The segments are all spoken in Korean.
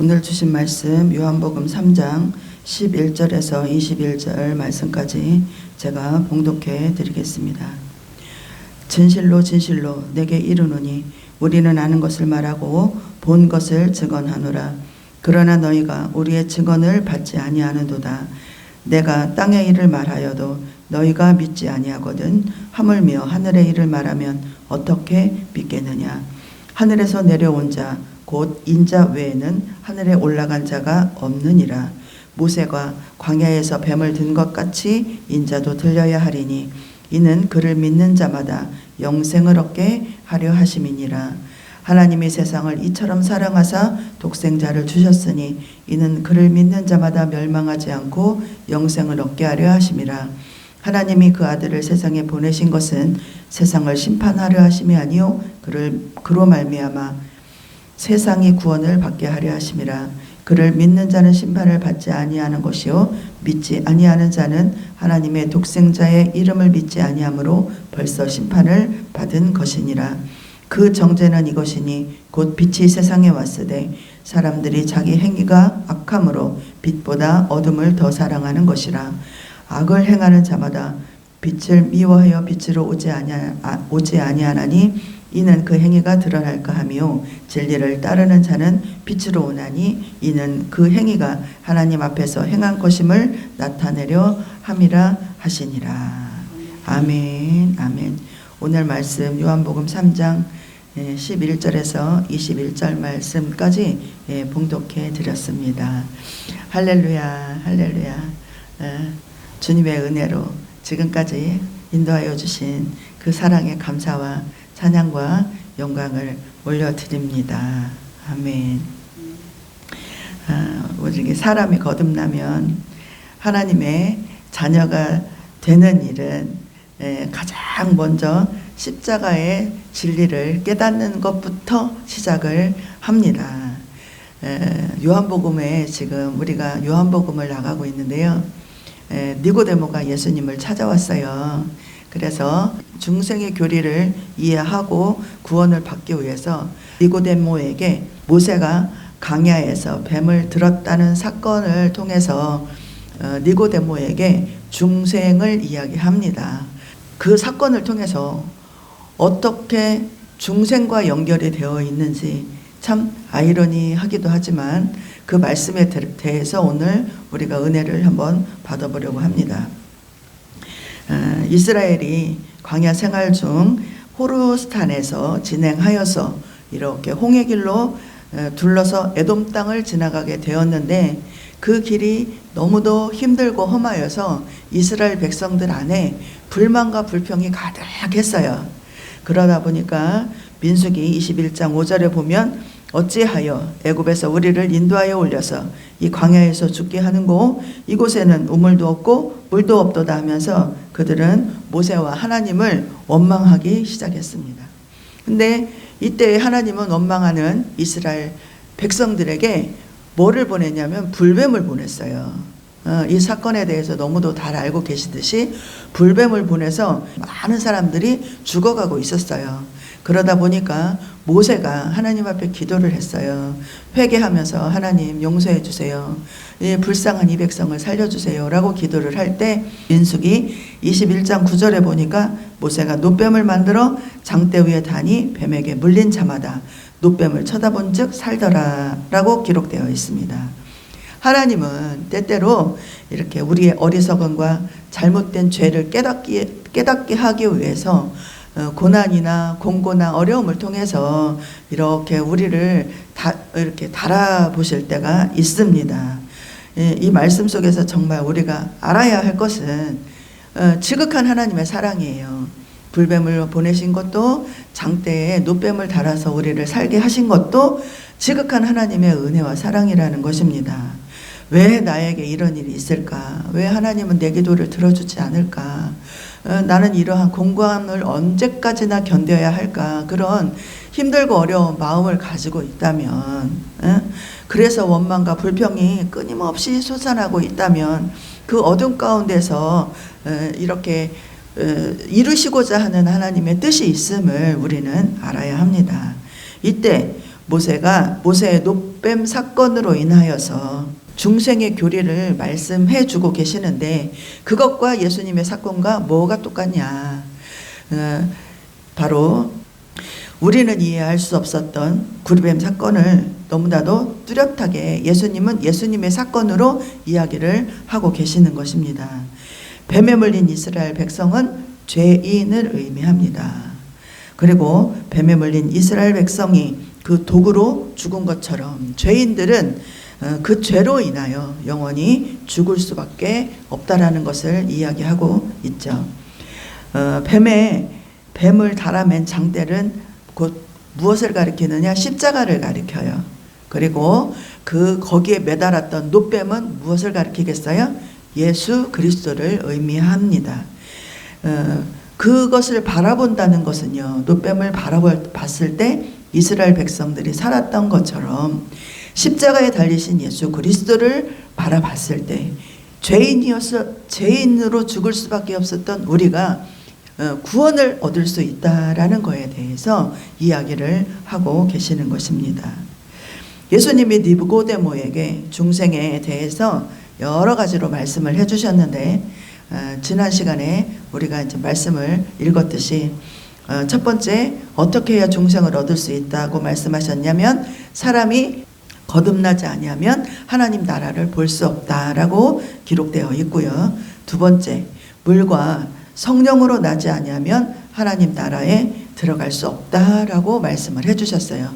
오늘 주신 말씀 요한복음 3장 11절에서 21절 말씀까지 제가 봉독해 드리겠습니다. 진실로 진실로 내게 이르노니 우리는 아는 것을 말하고 본 것을 증언하노라. 그러나 너희가 우리의 증언을 받지 아니하는도다. 내가 땅의 일을 말하여도 너희가 믿지 아니하거든. 하물며 하늘의 일을 말하면 어떻게 믿겠느냐. 하늘에서 내려온 자 곧 인자 외에는 하늘에 올라간 자가 없느니라. 모세가 광야에서 뱀을 든 것 같이 인자도 들려야 하리니 이는 그를 믿는 자마다 영생을 얻게 하려 하심이니라. 하나님이 세상을 이처럼 사랑하사 독생자를 주셨으니 이는 그를 믿는 자마다 멸망하지 않고 영생을 얻게 하려 하심이라. 하나님이 그 아들을 세상에 보내신 것은 세상을 심판하려 하심이 아니요 그로 말미암아 세상이 구원을 받게 하려 하심이라. 그를 믿는 자는 심판을 받지 아니하는 것이요 믿지 아니하는 자는 하나님의 독생자의 이름을 믿지 아니하므로 벌써 심판을 받은 것이니라. 그 정죄는 이것이니 곧 빛이 세상에 왔으되 사람들이 자기 행위가 악함으로 빛보다 어둠을 더 사랑하는 것이라. 악을 행하는 자마다 빛을 미워하여 빛으로 오지 아니하나니 이는 그 행위가 드러날까 하며 진리를 따르는 자는 빛으로 오나니 이는 그 행위가 하나님 앞에서 행한 것임을 나타내려 함이라 하시니라. 아멘. 아멘. 오늘 말씀 요한복음 3장 11절에서 21절 말씀까지 봉독해 드렸습니다. 할렐루야, 할렐루야. 주님의 은혜로 지금까지 인도하여 주신 그 사랑의 감사와 찬양과 영광을 올려드립니다. 아멘. 우리 사람이 거듭나면 하나님의 자녀가 되는 일은 가장 먼저 십자가의 진리를 깨닫는 것부터 시작을 합니다. 요한복음에 지금 우리가 요한복음을 나가고 있는데요. 니고데모가 예수님을 찾아왔어요. 그래서 중생의 교리를 이해하고 구원을 받기 위해서 니고데모에게 모세가 광야에서 뱀을 들었다는 사건을 통해서 니고데모에게 중생을 이야기합니다. 그 사건을 통해서 어떻게 중생과 연결이 되어 있는지 참 아이러니하기도 하지만 그 말씀에 대해서 오늘 우리가 은혜를 한번 받아보려고 합니다. 이스라엘이 광야 생활 중 호르스탄에서 진행하여서 이렇게 홍해길로 둘러서 에돔 땅을 지나가게 되었는데 그 길이 너무도 힘들고 험하여서 이스라엘 백성들 안에 불만과 불평이 가득했어요. 그러다 보니까 민수기 21장 5절에 보면 어찌하여 애굽에서 우리를 인도하여 올려서 이 광야에서 죽게 하는고 이곳에는 우물도 없고 물도 없도다 하면서 그들은 모세와 하나님을 원망하기 시작했습니다. 근데 이때 하나님은 원망하는 이스라엘 백성들에게 뭐를 보냈냐면 불뱀을 보냈어요. 이 사건에 대해서 너무도 잘 알고 계시듯이 불뱀을 보내서 많은 사람들이 죽어가고 있었어요. 그러다 보니까 모세가 하나님 앞에 기도를 했어요. 회개하면서 하나님 용서해 주세요. 이 불쌍한 이 백성을 살려주세요 라고 기도를 할 때 민수기 21장 9절에 보니까 모세가 놋뱀을 만들어 장대 위에 다니 뱀에게 물린 자마다 놋뱀을 쳐다본 즉 살더라 라고 기록되어 있습니다. 하나님은 때때로 이렇게 우리의 어리석음과 잘못된 죄를 깨닫게 하기 위해서 고난이나 공고나 어려움을 통해서 이렇게 우리를 이렇게 달아보실 때가 있습니다. 이 말씀 속에서 정말 우리가 알아야 할 것은 지극한 하나님의 사랑이에요. 불뱀을 보내신 것도 장대에 놋뱀을 달아서 우리를 살게 하신 것도 지극한 하나님의 은혜와 사랑이라는 것입니다. 왜 나에게 이런 일이 있을까? 왜 하나님은 내 기도를 들어주지 않을까? 나는 이러한 공고함을 언제까지나 견뎌야 할까? 그런 힘들고 어려운 마음을 가지고 있다면, 그래서 원망과 불평이 끊임없이 솟아나고 있다면 그 어둠 가운데서 이렇게 이루시고자 하는 하나님의 뜻이 있음을 우리는 알아야 합니다. 이때 모세의 노뱀 사건으로 인하여서 중생의 교리를 말씀해 주고 계시는데 그것과 예수님의 사건과 뭐가 똑같냐? 바로 우리는 이해할 수 없었던 구리뱀 사건을 너무나도 뚜렷하게 예수님은 예수님의 사건으로 이야기를 하고 계시는 것입니다. 뱀에 물린 이스라엘 백성은 죄인을 의미합니다. 그리고 뱀에 물린 이스라엘 백성이 그 독으로 죽은 것처럼 죄인들은 그 죄로 인하여 영원히 죽을 수밖에 없다라는 것을 이야기하고 있죠. 뱀을 달아맨 장대는 곧 무엇을 가리키느냐? 십자가를 가리켜요. 그리고 거기에 매달았던 노뱀은 무엇을 가리키겠어요? 예수 그리스도를 의미합니다. 그것을 바라본다는 것은요, 노뱀을 바라봤을 때 이스라엘 백성들이 살았던 것처럼 십자가에 달리신 예수 그리스도를 바라봤을 때 죄인으로 죽을 수밖에 없었던 우리가 구원을 얻을 수 있다라는 거에 대해서 이야기를 하고 계시는 것입니다. 예수님이 니고데모에게 중생에 대해서 여러 가지로 말씀을 해주셨는데 지난 시간에 우리가 이제 말씀을 읽었듯이 첫 번째 어떻게 해야 중생을 얻을 수 있다고 말씀하셨냐면 사람이 거듭나지 아니하면 하나님 나라를 볼 수 없다라고 기록되어 있고요. 두 번째 물과 성령으로 나지 아니하면 하나님 나라에 들어갈 수 없다라고 말씀을 해주셨어요.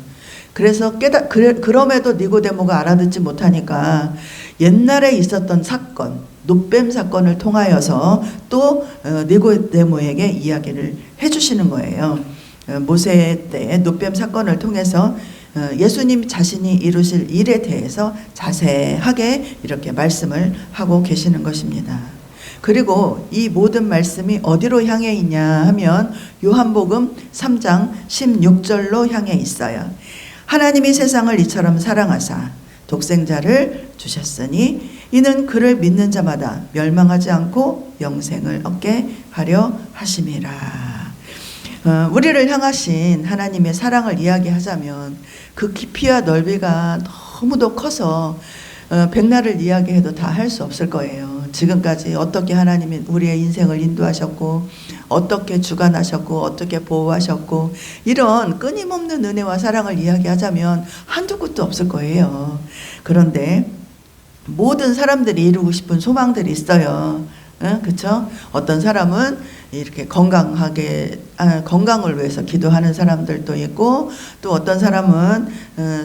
그래서 그럼에도 니고데모가 알아듣지 못하니까 옛날에 있었던 사건, 노뱀 사건을 통하여서 또 니고데모에게 이야기를 해주시는 거예요. 모세 때 노뱀 사건을 통해서 예수님 자신이 이루실 일에 대해서 자세하게 이렇게 말씀을 하고 계시는 것입니다. 그리고 이 모든 말씀이 어디로 향해 있냐 하면 요한복음 3장 16절로 향해 있어요. 하나님이 세상을 이처럼 사랑하사 독생자를 주셨으니 이는 그를 믿는 자마다 멸망하지 않고 영생을 얻게 하려 하심이라. 우리를 향하신 하나님의 사랑을 이야기하자면 그 깊이와 넓이가 너무도 커서 백날을 이야기해도 다 할 수 없을 거예요. 지금까지 어떻게 하나님이 우리의 인생을 인도하셨고 어떻게 주관하셨고 어떻게 보호하셨고 이런 끊임없는 은혜와 사랑을 이야기하자면 한두 끝도 없을 거예요. 그런데 모든 사람들이 이루고 싶은 소망들이 있어요. 그렇죠? 어떤 사람은 이렇게 건강을 위해서 기도하는 사람들도 있고 또 어떤 사람은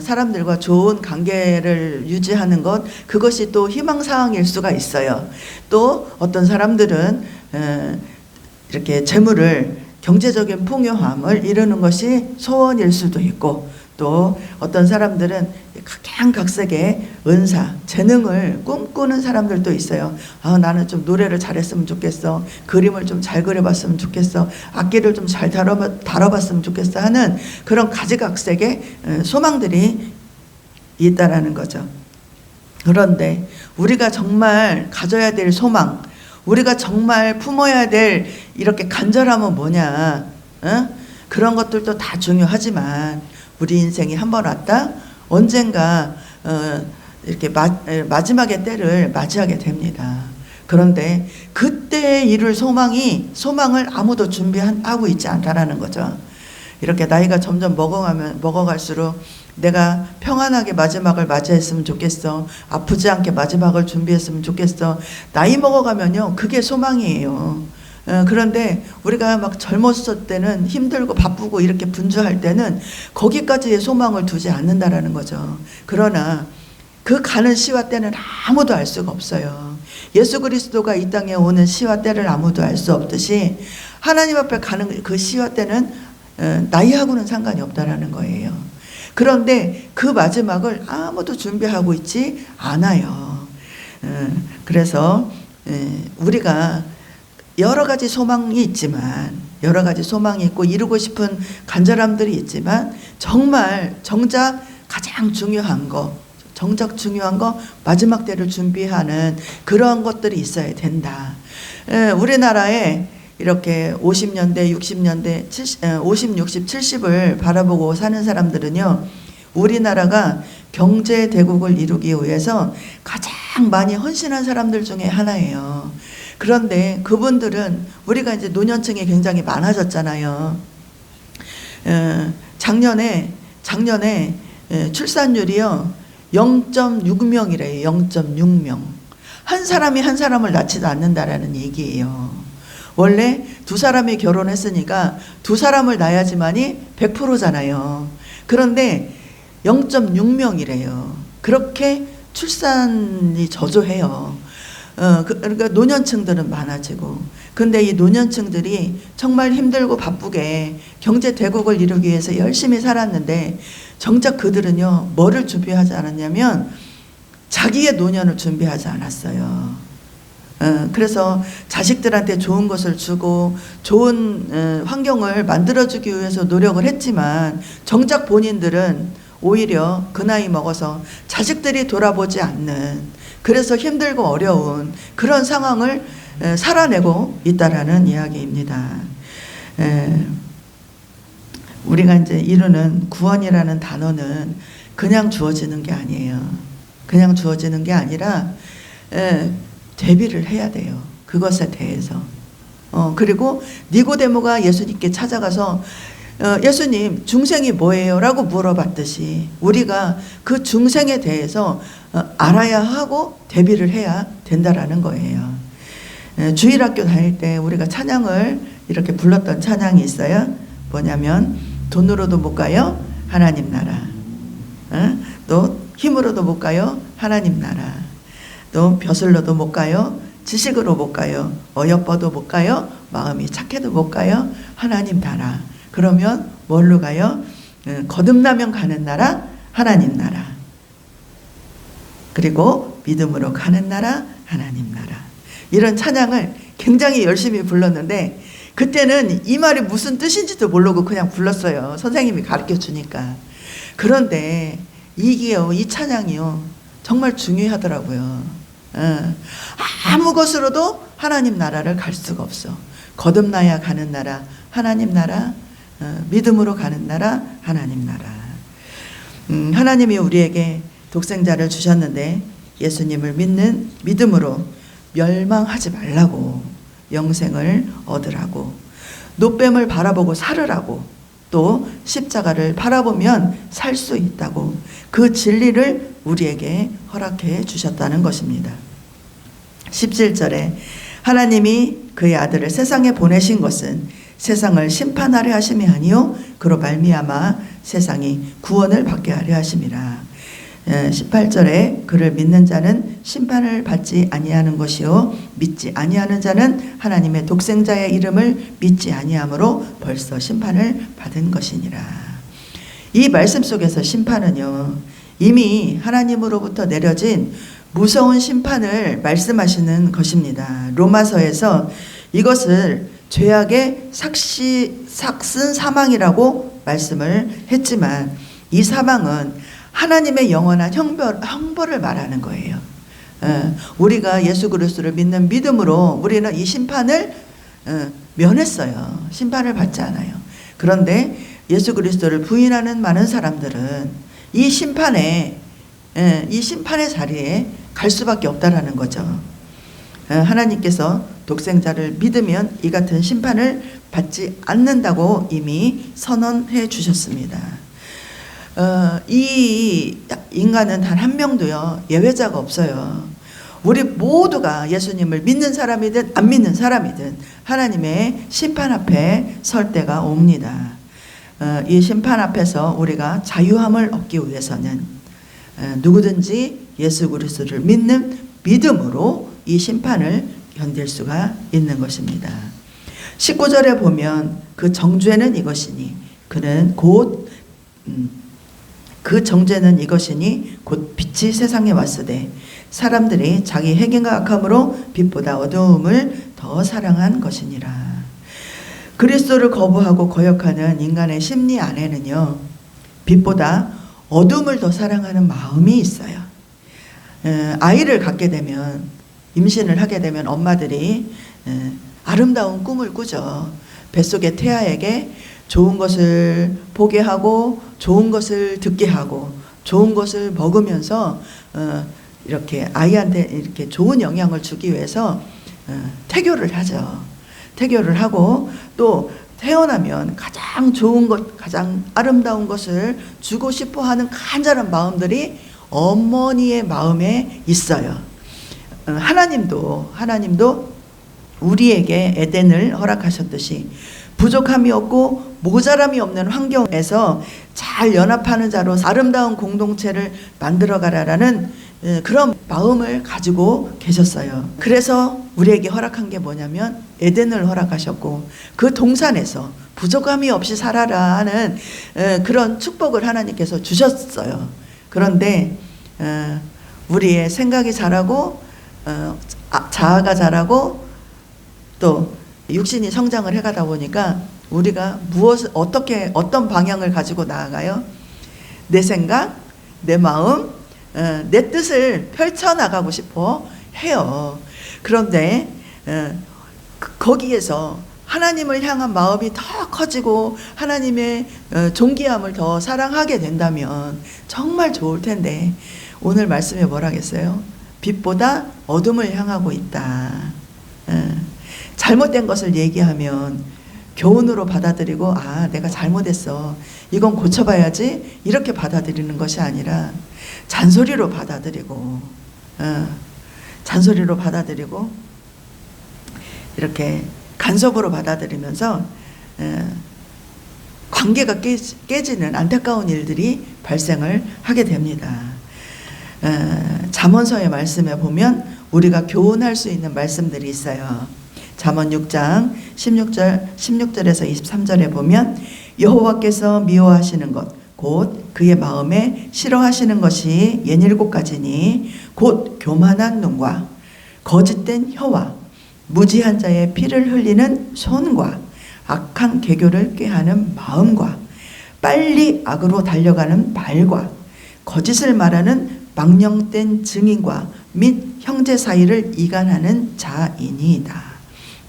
사람들과 좋은 관계를 유지하는 것 그것이 또 희망사항일 수가 있어요. 또 어떤 사람들은 이렇게 재물을 경제적인 풍요함을 이루는 것이 소원일 수도 있고 또 어떤 사람들은 각양각색의 은사, 재능을 꿈꾸는 사람들도 있어요. 나는 좀 노래를 잘했으면 좋겠어. 그림을 좀 잘 그려봤으면 좋겠어. 악기를 좀 잘 다뤄봤으면 좋겠어 하는 그런 가지각색의 소망들이 있다라는 거죠. 그런데 우리가 정말 가져야 될 소망, 우리가 정말 품어야 될 이렇게 간절함은 뭐냐? 그런 것들도 다 중요하지만 우리 인생이 한 번 왔다 언젠가 이렇게 마지막의 때를 맞이하게 됩니다. 그런데 그때 이룰 소망을 아무도 준비하고 있지 않다라는 거죠. 이렇게 나이가 점점 먹어갈수록 내가 평안하게 마지막을 맞이했으면 좋겠어. 아프지 않게 마지막을 준비했으면 좋겠어. 나이 먹어가면요, 그게 소망이에요. 그런데 우리가 막 젊었을 때는 힘들고 바쁘고 이렇게 분주할 때는 거기까지의 소망을 두지 않는다라는 거죠. 그러나 그 가는 시와 때는 아무도 알 수가 없어요. 예수 그리스도가 이 땅에 오는 시와 때를 아무도 알 수 없듯이 하나님 앞에 가는 그 시와 때는 나이하고는 상관이 없다라는 거예요. 그런데 그 마지막을 아무도 준비하고 있지 않아요. 그래서 우리가 여러 가지 소망이 있지만 여러 가지 소망이 있고 이루고 싶은 간절함들이 있지만 정작 가장 중요한 거 마지막 때를 준비하는 그런 것들이 있어야 된다. 우리나라에 이렇게 50년대, 60년대, 50, 60, 70을 바라보고 사는 사람들은요, 우리나라가 경제 대국을 이루기 위해서 가장 많이 헌신한 사람들 중에 하나예요. 그런데 그분들은 우리가 이제 노년층이 굉장히 많아졌잖아요. 작년에 출산율이요 0.6명이래요. 0.6명. 한 사람이 한 사람을 낳지도 않는다라는 얘기예요. 원래 두 사람이 결혼했으니까 두 사람을 낳아야지만이 100%잖아요. 그런데 0.6명이래요. 그렇게 출산이 저조해요. 그러니까 노년층들은 많아지고, 근데 이 노년층들이 정말 힘들고 바쁘게 경제 대국을 이루기 위해서 열심히 살았는데 정작 그들은요 뭐를 준비하지 않았냐면 자기의 노년을 준비하지 않았어요. 그래서 자식들한테 좋은 것을 주고 좋은 환경을 만들어주기 위해서 노력을 했지만 정작 본인들은 오히려 그 나이 먹어서 자식들이 돌아보지 않는, 그래서 힘들고 어려운 그런 상황을 살아내고 있다라는 이야기입니다. 우리가 이제 이루는 구원이라는 단어는 그냥 주어지는 게 아니에요. 그냥 주어지는 게 아니라 대비를 해야 돼요. 그것에 대해서. 그리고 니고데모가 예수님께 찾아가서 예수님 중생이 뭐예요? 라고 물어봤듯이 우리가 그 중생에 대해서 알아야 하고 대비를 해야 된다라는 거예요. 주일학교 다닐 때 우리가 찬양을 이렇게 불렀던 찬양이 있어요. 뭐냐면 돈으로도 못 가요 하나님 나라, 또 힘으로도 못 가요 하나님 나라, 또 벼슬로도 못 가요 지식으로 못 가요 어여뻐도 못 가요 마음이 착해도 못 가요 하나님 나라. 그러면 뭘로 가요? 거듭나면 가는 나라 하나님 나라, 그리고 믿음으로 가는 나라 하나님 나라. 이런 찬양을 굉장히 열심히 불렀는데 그때는 이 말이 무슨 뜻인지도 모르고 그냥 불렀어요. 선생님이 가르쳐 주니까. 그런데 이 찬양이요 정말 중요하더라고요. 아무 것으로도 하나님 나라를 갈 수가 없어. 거듭나야 가는 나라 하나님 나라, 믿음으로 가는 나라 하나님 나라. 하나님이 우리에게 독생자를 주셨는데 예수님을 믿는 믿음으로 멸망하지 말라고, 영생을 얻으라고, 노뱀을 바라보고 살으라고, 또 십자가를 바라보면 살 수 있다고, 그 진리를 우리에게 허락해 주셨다는 것입니다. 17절에 하나님이 그의 아들을 세상에 보내신 것은 세상을 심판하려 하심이 아니요 그로 말미암아 세상이 구원을 받게 하려 하심이라. 18절에 그를 믿는 자는 심판을 받지 아니하는 것이요 믿지 아니하는 자는 하나님의 독생자의 이름을 믿지 아니함으로 벌써 심판을 받은 것이니라. 이 말씀 속에서 심판은요 이미 하나님으로부터 내려진 무서운 심판을 말씀하시는 것입니다. 로마서에서 이것을 죄악의 삭슨 사망이라고 말씀을 했지만 이 사망은 하나님의 영원한 형벌을 말하는 거예요. 우리가 예수 그리스도를 믿는 믿음으로 우리는 이 심판을 면했어요. 심판을 받지 않아요. 그런데 예수 그리스도를 부인하는 많은 사람들은 이 심판의 자리에 갈 수밖에 없다라는 거죠. 하나님께서 독생자를 믿으면 이 같은 심판을 받지 않는다고 이미 선언해 주셨습니다. 이 인간은 단 한 명도요 예외자가 없어요. 우리 모두가 예수님을 믿는 사람이든 안 믿는 사람이든 하나님의 심판 앞에 설 때가 옵니다. 이 심판 앞에서 우리가 자유함을 얻기 위해서는 누구든지 예수 그리스도를 믿는 믿음으로 이 심판을 견딜 수가 있는 것입니다. 19절에 보면 그 정죄는 이것이니 그는 곧 그 정죄는 이것이니 곧 빛이 세상에 왔으되 사람들이 자기 행위가 악함으로 빛보다 어두움을 더 사랑한 것이니라. 그리스도를 거부하고 거역하는 인간의 심리 안에는요 빛보다 어둠을 더 사랑하는 마음이 있어요. 아이를 갖게 되면, 임신을 하게 되면 엄마들이 아름다운 꿈을 꾸죠. 뱃속의 태아에게 좋은 것을 보게 하고 좋은 것을 듣게 하고 좋은 것을 먹으면서 이렇게 아이한테 이렇게 좋은 영향을 주기 위해서 태교를 하죠. 태교를 하고 또 태어나면 가장 좋은 것, 가장 아름다운 것을 주고 싶어 하는 간절한 마음들이 어머니의 마음에 있어요. 하나님도 우리에게 에덴을 허락하셨듯이 부족함이 없고 모자람이 없는 환경에서 잘 연합하는 자로 아름다운 공동체를 만들어가라라는 그런 마음을 가지고 계셨어요. 그래서 우리에게 허락한 게 뭐냐면 에덴을 허락하셨고 그 동산에서 부족함이 없이 살아라 하는 그런 축복을 하나님께서 주셨어요. 그런데 우리의 생각이 자라고 자아가 자라고 또 육신이 성장을 해가다 보니까 우리가 어떤 방향을 가지고 나아가요? 내 생각, 내 마음, 내 뜻을 펼쳐나가고 싶어 해요. 그런데 거기에서 하나님을 향한 마음이 더 커지고 하나님의 존귀함을 더 사랑하게 된다면 정말 좋을 텐데 오늘 말씀에 뭐라겠어요? 빛보다 어둠을 향하고 있다. 잘못된 것을 얘기하면 교훈으로 받아들이고 내가 잘못했어. 이건 고쳐봐야지. 이렇게 받아들이는 것이 아니라 잔소리로 받아들이고 이렇게 간섭으로 받아들이면서 관계가 깨지는 안타까운 일들이 발생을 하게 됩니다. 잠언서의 말씀에 보면 우리가 교훈할 수 있는 말씀들이 있어요. 잠언 6장 16절에서 23절에 보면 여호와께서 미워하시는 것 곧 그의 마음에 싫어하시는 것이 67가지니 곧 교만한 눈과 거짓된 혀와 무지한 자의 피를 흘리는 손과 악한 계교를 꾀하는 마음과 빨리 악으로 달려가는 발과 거짓을 말하는 망령된 증인과 및 형제 사이를 이간하는 자이니이다.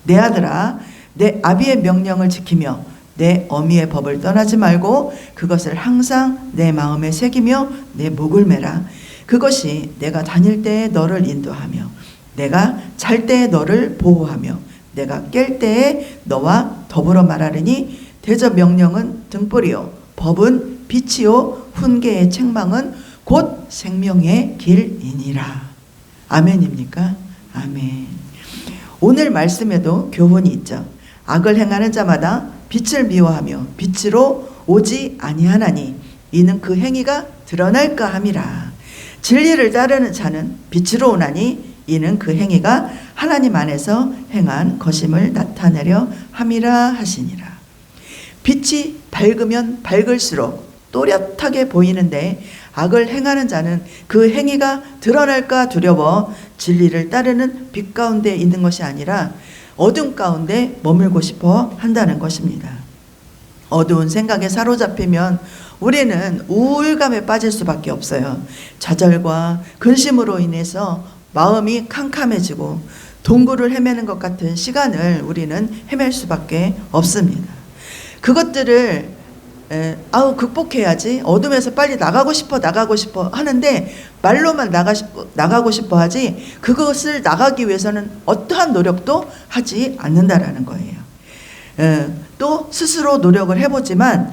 내 아들아, 내 아비의 명령을 지키며 내 어미의 법을 떠나지 말고 그것을 항상 내 마음에 새기며 내 목을 매라. 그것이 내가 다닐 때에 너를 인도하며 내가 잘 때에 너를 보호하며 내가 깰 때에 너와 더불어 말하리니 대저 명령은 등불이요 법은 빛이요 훈계의 책망은 곧 생명의 길이니라. 아멘입니까? 아멘. 오늘 말씀에도 교훈이 있죠. 악을 행하는 자마다 빛을 미워하며 빛으로 오지 아니하나니 이는 그 행위가 드러날까 함이라. 진리를 따르는 자는 빛으로 오나니 이는 그 행위가 하나님 안에서 행한 것임을 나타내려 함이라 하시니라. 빛이 밝으면 밝을수록 또렷하게 보이는데 악을 행하는 자는 그 행위가 드러날까 두려워 진리를 따르는 빛 가운데 있는 것이 아니라 어둠 가운데 머물고 싶어 한다는 것입니다. 어두운 생각에 사로잡히면 우리는 우울감에 빠질 수밖에 없어요. 좌절과 근심으로 인해서 마음이 캄캄해지고 동굴을 헤매는 것 같은 시간을 우리는 헤맬 수밖에 없습니다. 그것들을 극복해야지. 어둠에서 빨리 나가고 싶어 하는데 말로만 나가고 싶어 하지 그것을 나가기 위해서는 어떠한 노력도 하지 않는다라는 거예요. 또 스스로 노력을 해보지만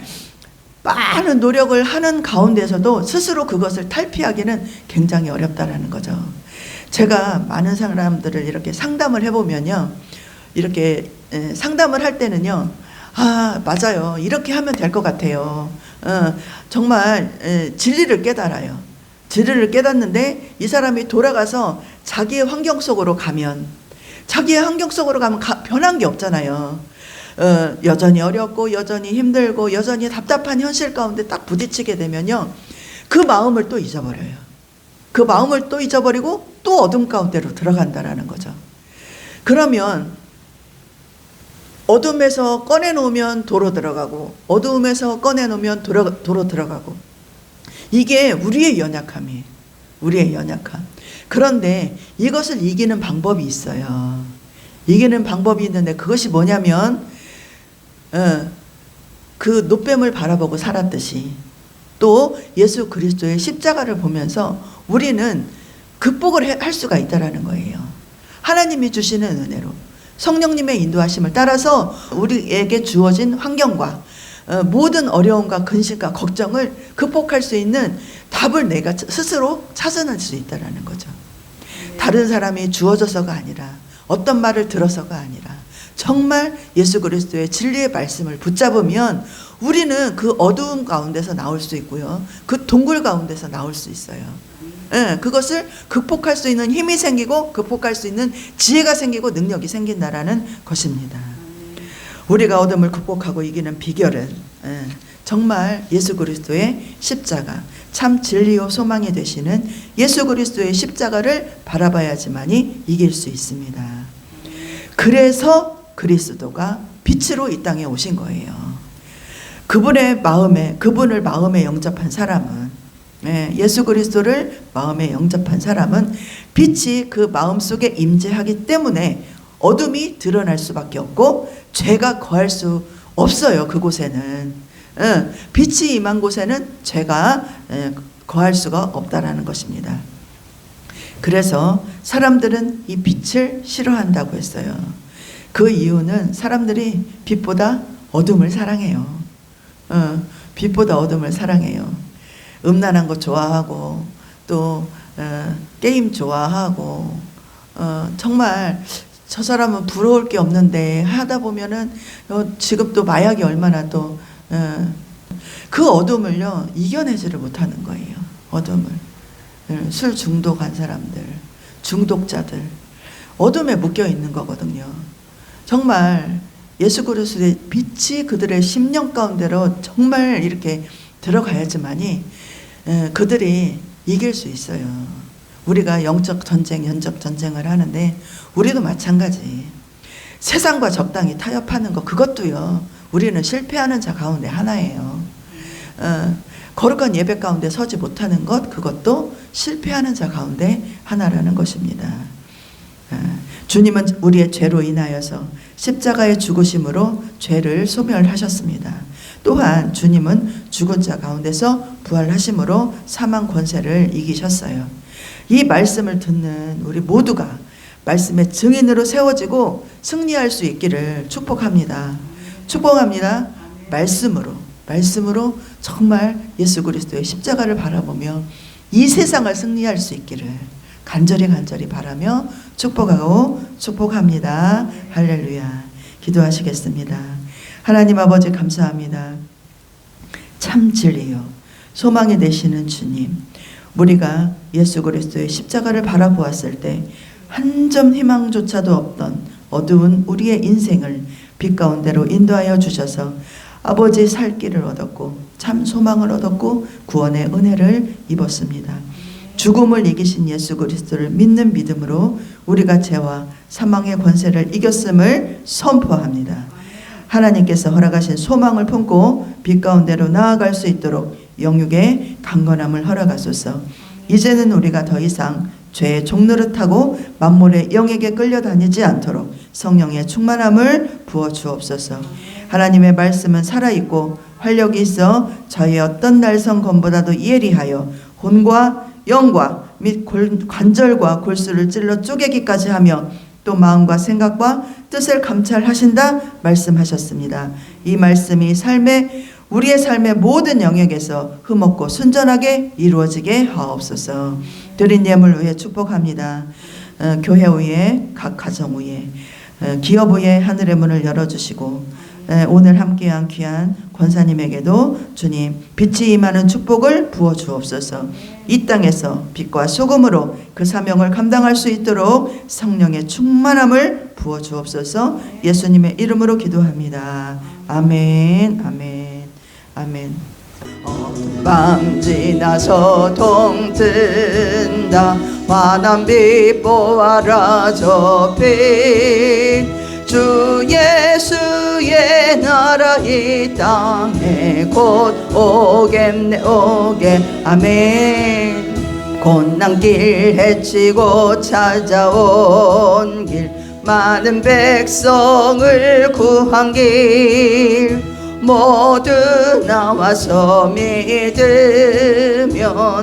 많은 노력을 하는 가운데서도 스스로 그것을 탈피하기는 굉장히 어렵다라는 거죠. 제가 많은 사람들을 이렇게 상담을 해보면요, 이렇게 상담을 할 때는요, 맞아요. 이렇게 하면 될 것 같아요. 정말 진리를 깨달아요. 진리를 깨닫는데 이 사람이 돌아가서 자기의 환경 속으로 가면 변한 게 없잖아요. 여전히 어렵고 여전히 힘들고 여전히 답답한 현실 가운데 딱 부딪히게 되면요, 그 마음을 또 잊어버려요. 그 마음을 또 잊어버리고 또 어둠 가운데로 들어간다라는 거죠. 그러면 어둠에서 꺼내놓으면 도로 들어가고 어두움에서 꺼내놓으면 도로 들어가고, 이게 우리의 연약함이에요. 우리의 연약함. 그런데 이것을 이기는 방법이 있어요. 이기는 방법이 있는데 그것이 뭐냐면 그 노뱀을 바라보고 살았듯이 또 예수 그리스도의 십자가를 보면서 우리는 극복을 할 수가 있다라는 거예요. 하나님이 주시는 은혜로 성령님의 인도하심을 따라서 우리에게 주어진 환경과 모든 어려움과 근심과 걱정을 극복할 수 있는 답을 내가 스스로 찾아낼 수 있다라는 거죠. 다른 사람이 주어져서가 아니라 어떤 말을 들어서가 아니라 정말 예수 그리스도의 진리의 말씀을 붙잡으면 우리는 그 어두움 가운데서 나올 수 있고요. 그 동굴 가운데서 나올 수 있어요. 그것을 극복할 수 있는 힘이 생기고 극복할 수 있는 지혜가 생기고 능력이 생긴다라는 것입니다. 우리가 어둠을 극복하고 이기는 비결은 정말 예수 그리스도의 십자가, 참 진리요 소망이 되시는 예수 그리스도의 십자가를 바라봐야지만이 이길 수 있습니다. 그래서 그리스도가 빛으로 이 땅에 오신 거예요. 그분을 마음에 영접한 사람은, 예수 그리스도를 마음에 영접한 사람은 빛이 그 마음속에 임재하기 때문에 어둠이 드러날 수밖에 없고 죄가 거할 수 없어요. 그곳에는 빛이 임한 곳에는 죄가 거할 수가 없다라는 것입니다. 그래서 사람들은 이 빛을 싫어한다고 했어요. 그 이유는 사람들이 빛보다 어둠을 사랑해요. 빛보다 어둠을 사랑해요. 음란한 거 좋아하고 또 게임 좋아하고 정말 저 사람은 부러울 게 없는데 하다 보면은 지금 또 마약이 얼마나 또 그 어둠을요 이겨내지를 못하는 거예요. 어둠을 술 중독한 사람들, 중독자들 어둠에 묶여 있는 거거든요. 정말 예수 그리스도의 빛이 그들의 심령 가운데로 정말 이렇게 들어가야지만이 그들이 이길 수 있어요. 우리가 영적 전쟁, 연적 전쟁을 하는데 우리도 마찬가지. 세상과 적당히 타협하는 거 그것도요. 우리는 실패하는 자 가운데 하나예요. 거룩한 예배 가운데 서지 못하는 것 그것도 실패하는 자 가운데 하나라는 것입니다. 주님은 우리의 죄로 인하여서 십자가의 죽으심으로 죄를 소멸하셨습니다. 또한 주님은 죽은 자 가운데서 부활하심으로 사망 권세를 이기셨어요. 이 말씀을 듣는 우리 모두가 말씀의 증인으로 세워지고 승리할 수 있기를 축복합니다. 축복합니다. 말씀으로 정말 예수 그리스도의 십자가를 바라보며 이 세상을 승리할 수 있기를 간절히 바라며 축복하고 축복합니다. 할렐루야. 기도하시겠습니다. 하나님 아버지 감사합니다. 참 진리요 소망이 되시는 주님, 우리가 예수 그리스도의 십자가를 바라보았을 때 한 점 희망조차도 없던 어두운 우리의 인생을 빛 가운데로 인도하여 주셔서 아버지 살 길을 얻었고 참 소망을 얻었고 구원의 은혜를 입었습니다. 죽음을 이기신 예수 그리스도를 믿는 믿음으로 우리가 죄와 사망의 권세를 이겼음을 선포합니다. 하나님께서 허락하신 소망을 품고 빛 가운데로 나아갈 수 있도록 영육의 강건함을 허락하소서. 이제는 우리가 더 이상 죄의 종노릇하고 만물의 영에게 끌려다니지 않도록 성령의 충만함을 부어주옵소서. 하나님의 말씀은 살아있고 활력이 있어 저희 어떤 날성검보다도 예리하여 혼과 영과 및 관절과 골수를 찔러 쪼개기까지 하며 또 마음과 생각과 뜻을 감찰하신다 말씀하셨습니다. 이 말씀이 우리의 삶의 모든 영역에서 흠없고 순전하게 이루어지게 하옵소서. 드린 예물 위에 축복합니다. 교회 위에 각 가정 위에 기업 위에 하늘의 문을 열어주시고 오늘 함께한 귀한 권사님에게도 주님 빛이 임하는 축복을 부어주옵소서. 이 땅에서 빛과 소금으로 그 사명을 감당할 수 있도록 성령의 충만함을 부어주옵소서. 예수님의 이름으로 기도합니다. 아멘 아멘 아멘. 밤 지나서 동튼다 환한 빛 보아라 저 빛 주 예수의 나라 이 땅에 곧 오겠네 아멘. 곤난길 헤치고 찾아온 길 많은 백성을 구한 길 모두 나와서 믿으면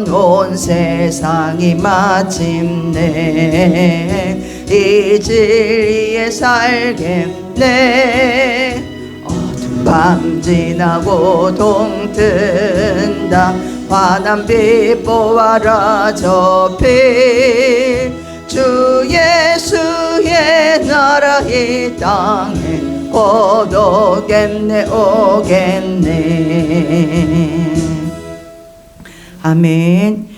온 세상이 마침내 이 진리에 살겠네. 어두운 밤 지나고 동튼다. 환한 빛 보아라 저 빛. 주 예수의 나라 이 땅에 곧 오겠네 오겠네. 아멘.